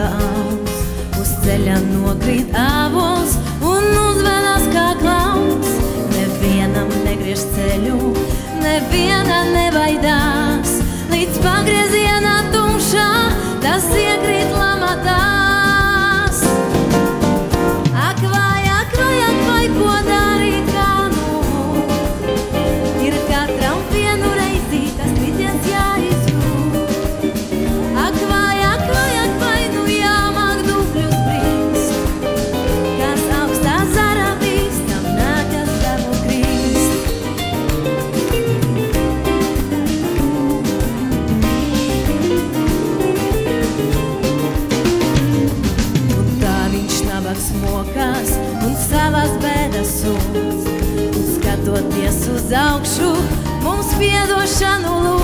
alus, uz ceļa nokrīt avols un uzvedas kā klauns. Nevienam negriež ceļu, neviena nebaidās, līdz pagrieziena tumšā tas iekrīt lamatās. Ak vai, ko darīt, kā nu? Ir katram vienu reizi tas kritiens jāizjūt. Ak vai, nu jāmāk dubļus brīst, kas augstā zara bīstam nākas devu krīst. Un kā viņš nabags mokās un savas bēdas sūdz, un skatoties uz augšu, mums piedošanu lūdz.